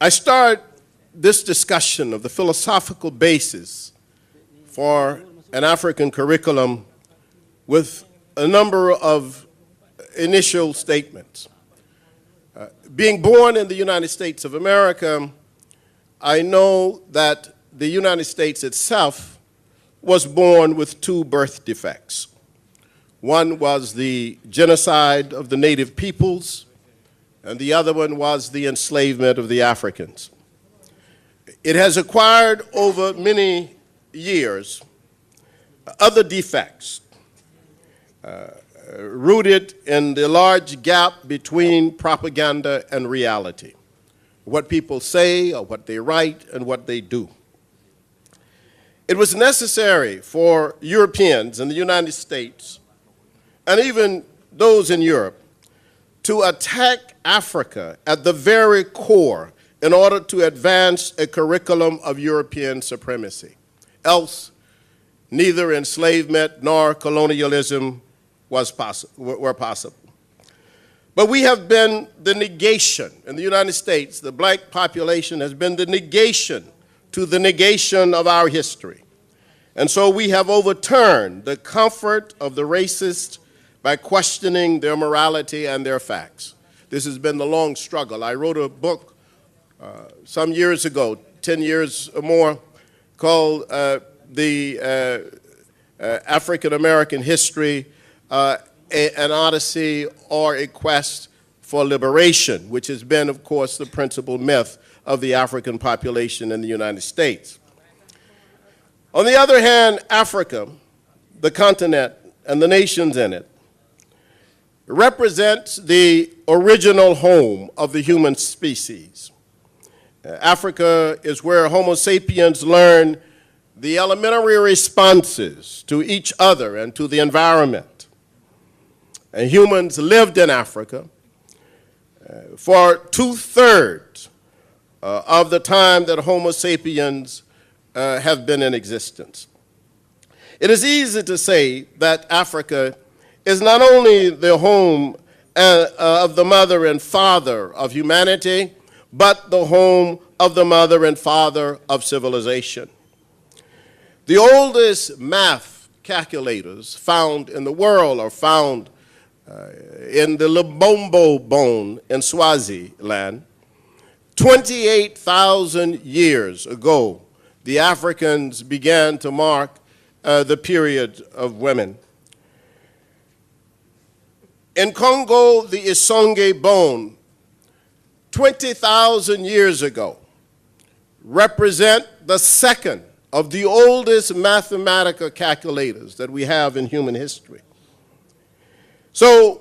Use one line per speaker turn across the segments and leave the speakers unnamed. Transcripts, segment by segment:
I start this discussion of the philosophical basis for an African curriculum with a number of initial statements. Being born in the United States of America, I know that the United States itself was born with two birth defects. One was the genocide of the native peoples, and the other one was the enslavement of the Africans. It has acquired over many years other defects, rooted in the large gap between propaganda and reality, what people say or what they write and what they do. It was necessary for Europeans in the United States, and even those in Europe, to attack Africa at the very core in order to advance a curriculum of European supremacy. Else, neither enslavement nor colonialism were possible. But we have been the negation in the United States. The black population has been the negation to the negation of our history. And so we have overturned the comfort of the racist by questioning their morality and their facts. This has been the long struggle. I wrote a book some years ago, 10 years or more, called the African American History, an Odyssey or a Quest for Liberation, which has been, of course, the principal myth of the African population in the United States. On the other hand, Africa, the continent and the nations in it, represents the original home of the human species. Africa is where Homo sapiens learn the elementary responses to each other and to the environment. And humans lived in Africa for 2/3 of the time that Homo sapiens have been in existence. It is easy to say that Africa is not only the home of the mother and father of humanity, but the home of the mother and father of civilization. The oldest math calculators found in the world are found in the Lubombo bone in Swaziland. 28,000 years ago, the Africans began to mark the period of women. In Congo, the Isonge bone, 20,000 years ago, represent the second of the oldest mathematical calculators that we have in human history. So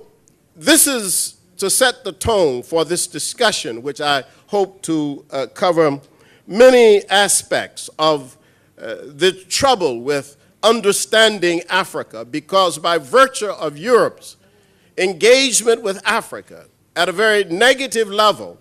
this is to set the tone for this discussion, which I hope to cover many aspects of the trouble with understanding Africa, because by virtue of Europe's engagement with Africa at a very negative level,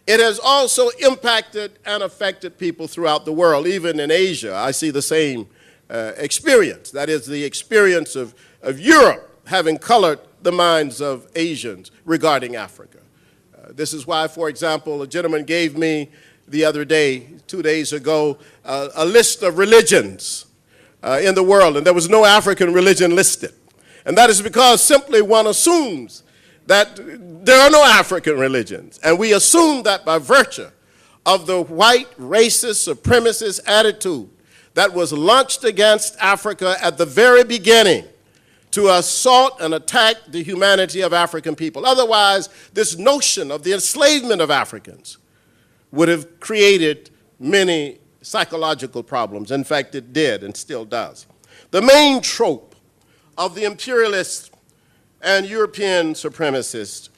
it has also impacted and affected people throughout the world. Even in Asia, I see the same experience. That is the experience of Europe having colored the minds of Asians regarding Africa. This is why, for example, a gentleman gave me the other day, 2 days ago, a list of religions in the world, and there was no African religion listed. And that is because simply one assumes that there are no African religions. And we assume that by virtue of the white racist supremacist attitude that was launched against Africa at the very beginning to assault and attack the humanity of African people. Otherwise, this notion of the enslavement of Africans would have created many psychological problems. In fact, it did and still does. The main trope of the imperialists and European supremacists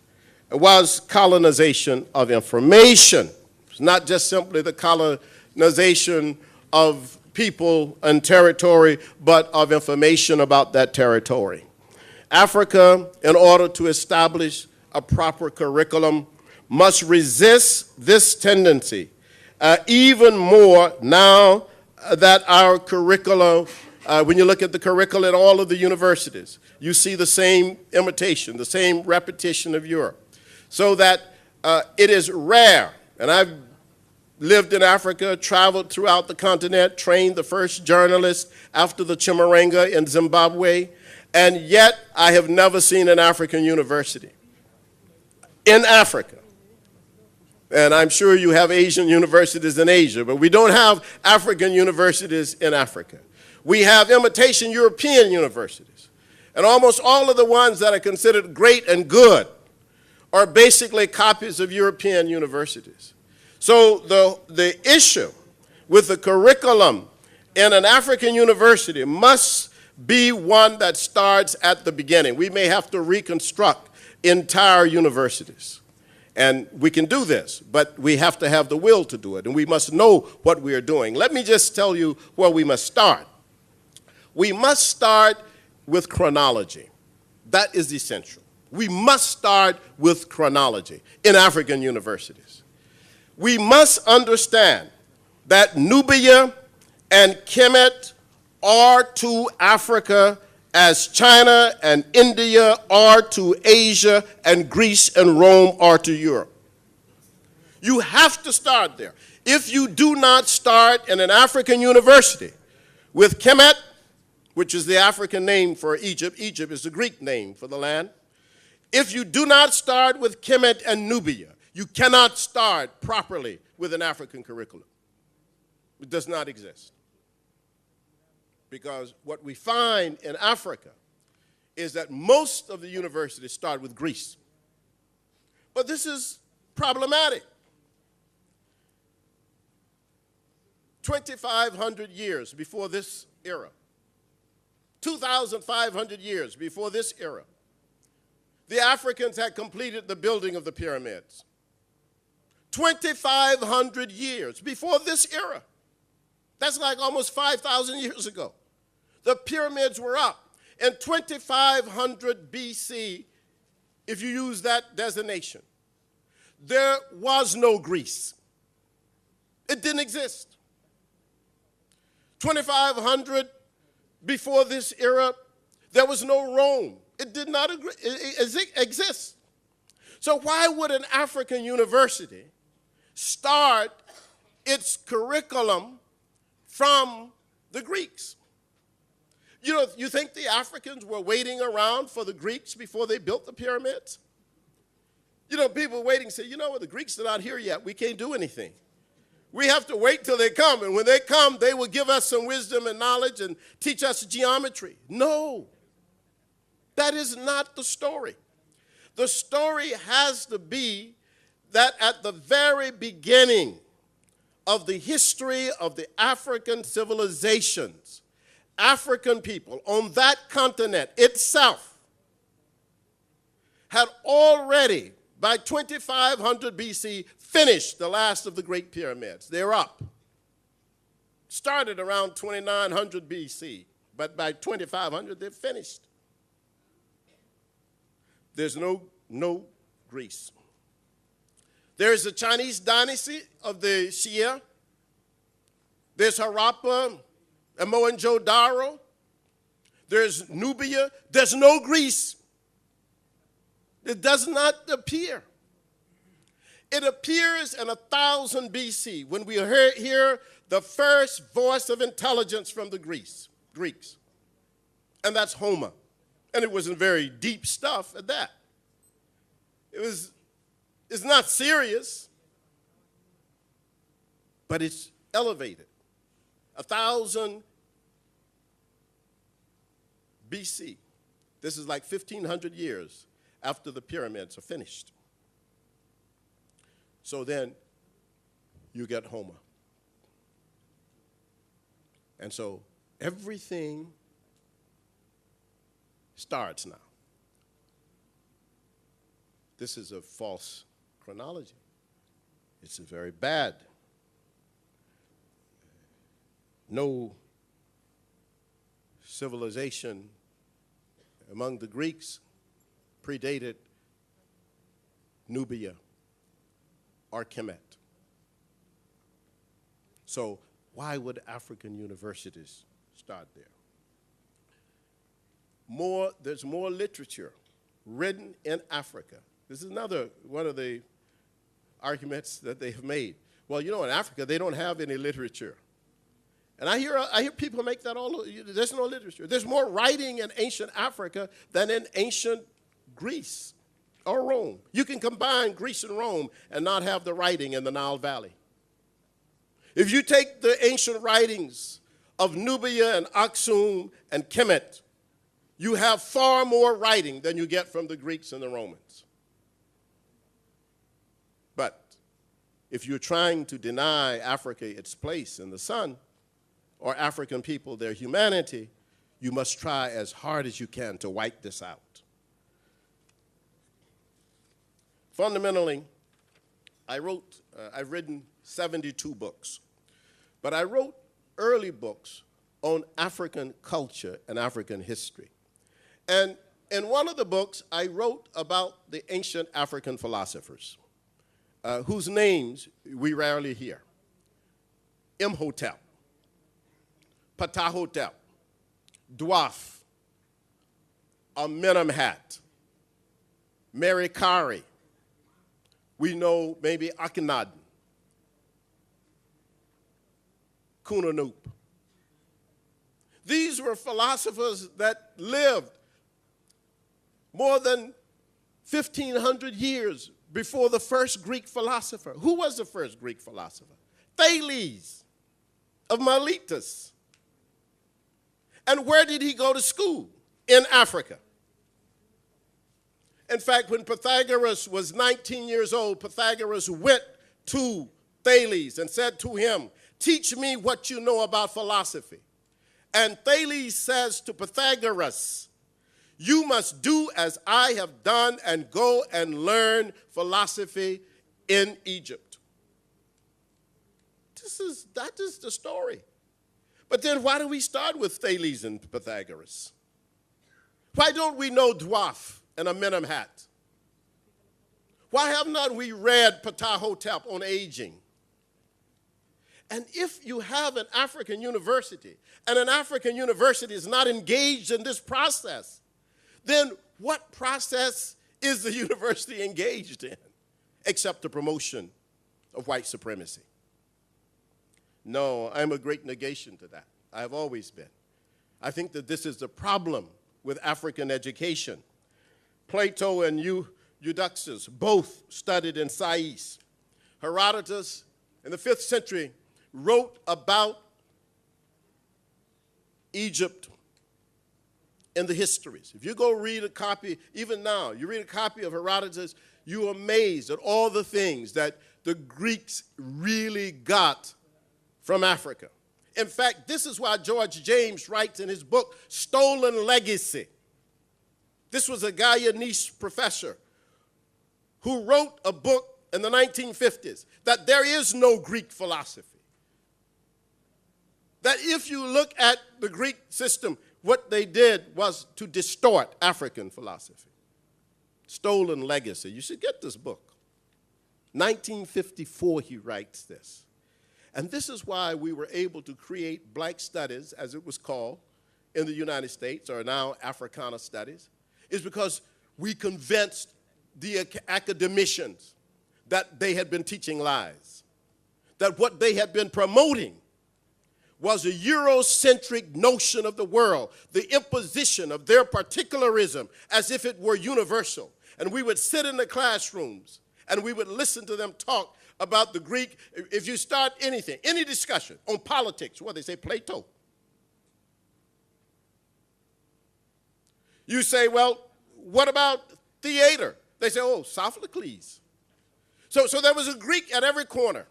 was colonization of information. It's not just simply the colonization of people and territory, but of information about that territory. Africa, in order to establish a proper curriculum, must resist this tendency even more now that our curriculum, when you look at the curricula at all of the universities, you see the same imitation, the same repetition of Europe. So that it is rare, and I've lived in Africa, traveled throughout the continent, trained the first journalist after the Chimurenga in Zimbabwe, and yet I have never seen an African university in Africa. And I'm sure you have Asian universities in Asia, but we don't have African universities in Africa. We have imitation European universities. And almost all of the ones that are considered great and good are basically copies of European universities. So the issue with the curriculum in an African university must be one that starts at the beginning. We may have to reconstruct entire universities. And we can do this, but we have to have the will to do it, and we must know what we are doing. Let me just tell you where we must start. We must start with chronology. That is essential. We must start with chronology in African universities. We must understand that Nubia and Kemet are to Africa as China and India are to Asia and Greece and Rome are to Europe. You have to start there. If you do not start in an African university with Kemet, which is the African name for Egypt, Egypt is the Greek name for the land. If you do not start with Kemet and Nubia, you cannot start properly with an African curriculum. It does not exist. Because what we find in Africa is that most of the universities start with Greece. But this is problematic. 2,500 years before this era, 2,500 years before this era, the Africans had completed the building of the pyramids. 2,500 years before this era. That's like almost 5,000 years ago. The pyramids were up. In 2,500 BC, if you use that designation, there was no Greece. It didn't exist. 2,500 before this era, there was no Rome. It did not exist. So why would an African university start its curriculum from the Greeks? You know, you think the Africans were waiting around for the Greeks before they built the pyramids? You know, people waiting say, you know what, the Greeks are not here yet. We can't do anything. We have to wait till they come. And when they come, they will give us some wisdom and knowledge and teach us geometry. No, that is not the story. The story has to be that at the very beginning of the history of the African civilizations, African people on that continent itself had already, by 2,500 BC, finished the last of the great pyramids. They're up. Started around 2,900 BC, but by 2,500 they're finished. There's no Greece. There is the Chinese dynasty of the Xia. There's Harappa and Mohenjo-Daro. There's Nubia. There's no Greece. It does not appear. It appears in 1000 BC when we hear the first voice of intelligence from the Greeks. And that's Homer. And it wasn't very deep stuff at that. It's not serious, but it's elevated. 1000 BC. This is like 1,500 years after the pyramids are finished. So then you get Homer. And so everything starts now. This is a false chronology. It's a very bad. No civilization among the Greeks predated Nubia or Kemet. So why would African universities start there? There's more literature written in Africa. This is another one of the arguments that they have made. Well, you know, in Africa, they don't have any literature. And I hear people make that all over. There's no literature. There's more writing in ancient Africa than in ancient Greece or Rome. You can combine Greece and Rome and not have the writing in the Nile Valley. If you take the ancient writings of Nubia and Aksum and Kemet, you have far more writing than you get from the Greeks and the Romans. But if you're trying to deny Africa its place in the sun, or African people their humanity, you must try as hard as you can to wipe this out. Fundamentally, I've written 72 books, but I wrote early books on African culture and African history. And in one of the books, I wrote about the ancient African philosophers, whose names we rarely hear. Imhotep, Ptahhotep, Dwaf, Amenemhat, Merikari. We know maybe Akhenaten, Kununup. These were philosophers that lived more than 1,500 years before the first Greek philosopher. Who was the first Greek philosopher? Thales of Miletus. And where did he go to school? In Africa. In fact, when Pythagoras was 19 years old, Pythagoras went to Thales and said to him, "Teach me what you know about philosophy." And Thales says to Pythagoras, "You must do as I have done and go and learn philosophy in Egypt." That is the story. But then why do we start with Thales and Pythagoras? Why don't we know Dwaf and Amenemhat? Why have not we read Ptahhotep on aging? And if you have an African university, and an African university is not engaged in this process, then what process is the university engaged in, except the promotion of white supremacy? No, I'm a great negation to that. I have always been. I think that this is the problem with African education. Plato and Eudoxus both studied in Sais. Herodotus, in the 5th century, wrote about Egypt in the histories. If you go read a copy, even now, you read a copy of Herodotus, you're amazed at all the things that the Greeks really got from Africa. In fact, this is why George James writes in his book, Stolen Legacy. This was a Guyanese professor who wrote a book in the 1950s that there is no Greek philosophy. That if you look at the Greek system, what they did was to distort African philosophy. Stolen Legacy. You should get this book. 1954, he writes this. And this is why we were able to create Black Studies, as it was called, in the United States, or now Africana Studies, is because we convinced the academicians that they had been teaching lies, that what they had been promoting was a Eurocentric notion of the world, the imposition of their particularism as if it were universal. And we would sit in the classrooms and we would listen to them talk about the Greek. If you start anything, any discussion on politics, what they say, Plato. You say, well, what about theater? They say, oh, Sophocles. So there was a Greek at every corner.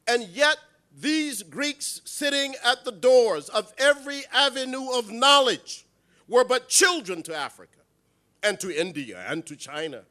And yet, these Greeks sitting at the doors of every avenue of knowledge were but children to Africa and to India and to China